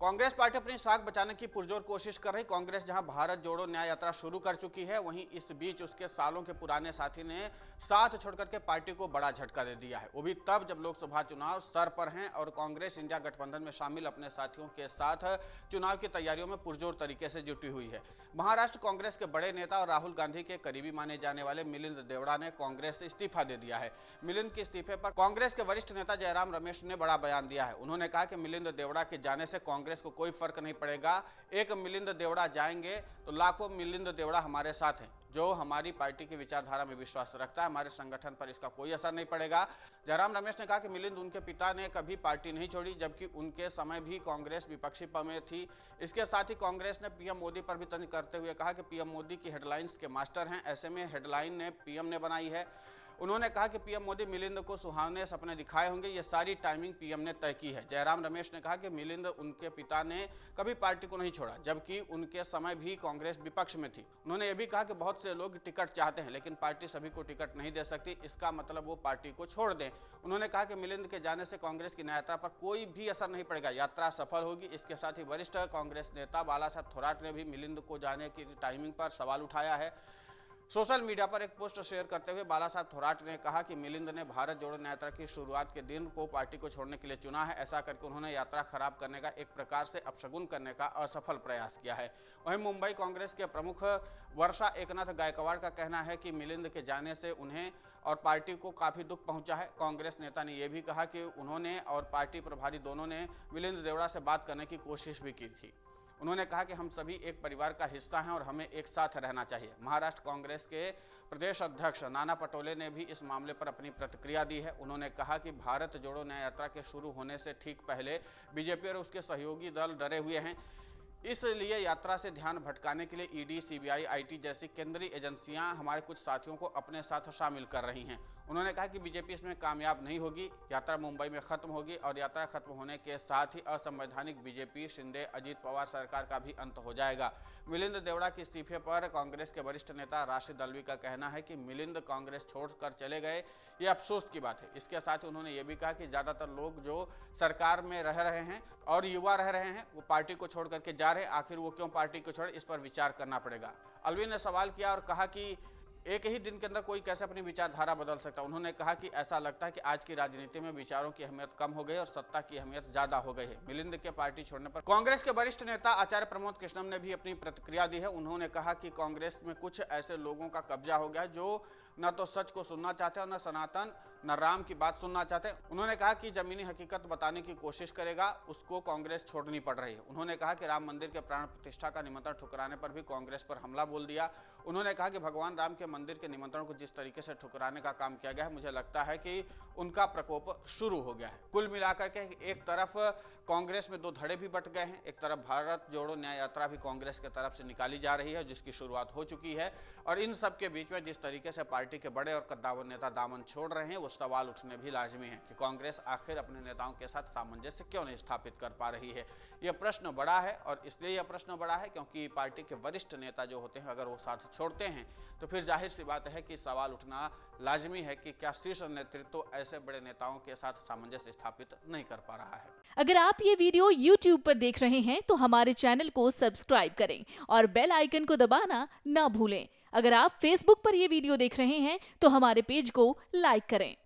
Congress party अपनी साख बचाने की पुरजोर कोशिश कर रही। कांग्रेस जहां भारत जोड़ो न्याय यात्रा शुरू कर चुकी है, वहीं इस बीच उसके सालों के पुराने साथी ने साथ छोड़कर के पार्टी को बड़ा झटका दे दिया है। वो भी तब जब लोकसभा चुनाव सर पर हैं और कांग्रेस इंडिया गठबंधन में शामिल अपने साथियों के साथ चुनाव की तैयारियों में पुरजोर तरीके से जुटी हुई है। महाराष्ट्र कांग्रेस के बड़े नेता और राहुल गांधी के करीबी माने जाने वाले मिलिंद देवड़ा ने कांग्रेस से इस्तीफा दे दिया है। मिलिंद के इस्तीफे पर कांग्रेस के वरिष्ठ नेता जयराम रमेश ने बड़ा बयान दिया है। उन्होंने कहा कि मिलिंद देवड़ा के जाने से कांग्रेस को कोई फर्क नहीं पड़ेगा। एक मिलिंद देवड़ा जाएंगे तो लाखों मिलिंद देवड़ा हमारे साथ हैं। जो हमारी पार्टी की विचारधारा में विश्वास रखता है, हमारे संगठन पर इसका कोई असर नहीं पड़ेगा। जयराम रमेश ने कहा कि मिलिंद उनके पिता ने कभी पार्टी नहीं छोड़ी, जबकि उनके समय भी कांग्रेस विपक्षी में थी। इसके साथ ही कांग्रेस ने पीएम मोदी पर भी तंज करते हुए कहा कि पीएम मोदी की हेडलाइंस के मास्टर हैं, ऐसे में हेडलाइन ने पीएम ने बनाई है। उन्होंने कहा कि पीएम मोदी मिलिंद को सुहावने सपने दिखाए होंगे, ये सारी टाइमिंग पीएम ने तय की है। जयराम रमेश ने कहा कि मिलिंद उनके पिता ने कभी पार्टी को नहीं छोड़ा, जबकि उनके समय भी कांग्रेस विपक्ष में थी। उन्होंने ये भी कहा कि बहुत से लोग टिकट चाहते हैं, लेकिन पार्टी सभी को टिकट नहीं दे सकती, इसका मतलब वो पार्टी को छोड़ दें। उन्होंने कहा कि मिलिंद के जाने से कांग्रेस की यात्रा पर कोई भी असर नहीं पड़ेगा, यात्रा सफल होगी। इसके साथ ही वरिष्ठ कांग्रेस नेता बालासाहेब थोराट ने भी मिलिंद को जाने की टाइमिंग पर सवाल उठाया है। सोशल मीडिया पर एक पोस्ट शेयर करते हुए बालासाहेब थोराट ने कहा कि मिलिंद ने भारत जोड़ो न्याय यात्रा की शुरुआत के दिन को पार्टी को छोड़ने के लिए चुना है। ऐसा करके उन्होंने यात्रा खराब करने का, एक प्रकार से अपशगुन करने का असफल प्रयास किया है। वहीं मुंबई कांग्रेस के प्रमुख वर्षा एकनाथ गायकवाड़ का कहना है कि मिलिंद के जाने से उन्हें और पार्टी को काफ़ी दुख पहुंचा है। कांग्रेस नेता ने यह भी कहा कि उन्होंने और पार्टी प्रभारी दोनों ने मिलिंद देवड़ा से बात करने की कोशिश भी की थी। उन्होंने कहा कि हम सभी एक परिवार का हिस्सा हैं और हमें एक साथ रहना चाहिए। महाराष्ट्र कांग्रेस के प्रदेश अध्यक्ष नाना पटोले ने भी इस मामले पर अपनी प्रतिक्रिया दी है। उन्होंने कहा कि भारत जोड़ो न्याय यात्रा के शुरू होने से ठीक पहले बीजेपी और उसके सहयोगी दल डरे हुए हैं, इसलिए यात्रा से ध्यान भटकाने के लिए ईडी, सीबीआई, आईटी जैसी केंद्रीय एजेंसियां हमारे कुछ साथियों को अपने साथ शामिल कर रही हैं। उन्होंने कहा कि बीजेपी इसमें कामयाब नहीं होगी, यात्रा मुंबई में खत्म होगी और यात्रा खत्म होने के साथ ही असंवैधानिक बीजेपी, शिंदे, अजीत पवार सरकार का भी अंत हो जाएगा। मिलिंद देवड़ा के इस्तीफे पर कांग्रेस के वरिष्ठ नेता राशिद अल्वी का कहना है कि मिलिंद कांग्रेस छोड़कर चले गए, ये अफसोस की बात है। इसके साथ ही उन्होंने ये भी कहा कि ज़्यादातर लोग जो सरकार में रह रहे हैं और युवा रह रहे हैं, वो पार्टी को छोड़ करके जा रहे हैं। आखिर वो क्यों पार्टी को छोड़े, इस पर विचार करना पड़ेगा। अल्वी ने सवाल किया और कहा कि एक ही दिन के अंदर कोई कैसे अपनी विचारधारा बदल सकता है। उन्होंने कहा कि ऐसा लगता है कि आज की राजनीति में विचारों की अहमियत कम हो गई और सत्ता की अहमियत ज्यादा हो गई है। मिलिंद के पार्टी छोड़ने पर कांग्रेस के वरिष्ठ नेता आचार्य प्रमोद कृष्णम ने भी अपनी प्रतिक्रिया दी है। उन्होंने कहा कि कांग्रेस में कुछ ऐसे लोगों का कब्जा हो गया है जो न तो सच को सुनना चाहते और न सनातन न राम की बात सुनना चाहते। उन्होंने कहा कि जमीनी हकीकत बताने की कोशिश करेगा उसको कांग्रेस छोड़नी पड़ रही है। उन्होंने कहा कि राम मंदिर के प्राण प्रतिष्ठा का निमंत्रण ठुकराने पर भी कांग्रेस पर हमला बोल दिया। उन्होंने कहा कि भगवान राम के मंदिर के निमंत्रण को जिस तरीके से ठुकराने का काम किया गया है, मुझे लगता है कि उनका प्रकोप शुरू हो गया है। कुल मिलाकर के एक तरफ कांग्रेस में दो धड़े भी बट गए हैं। एक तरफ भारत जोड़ो न्याय यात्रा भी कांग्रेस की तरफ से निकाली जा रही है, जिसकी शुरुआत हो चुकी है, और इन सब के बीच में जिस तरीके से पार्टी के बड़े और कद्दावर नेता दामन छोड़ रहे हैं, वो सवाल उठने भी लाजमी है कि कांग्रेस आखिर अपने नेताओं के साथ सामंजस्य क्यों नहीं स्थापित कर पा रही है। यह प्रश्न बड़ा है, और इसलिए यह प्रश्न बड़ा है क्योंकि पार्टी के वरिष्ठ नेता जो होते हैं, अगर वो साथ छोड़ते हैं तो फिर जाहिर सी बात है कि सवाल उठना लाजमी है कि क्या शीर्ष नेतृत्व ऐसे बड़े नेताओं के साथ सामंजस्य स्थापित नहीं कर पा रहा है। अगर आप ये वीडियो YouTube पर देख रहे हैं तो हमारे चैनल को सब्सक्राइब करें और बेल आइकन को दबाना ना भूलें। अगर आप Facebook पर ये वीडियो देख रहे हैं तो हमारे पेज को लाइक करें।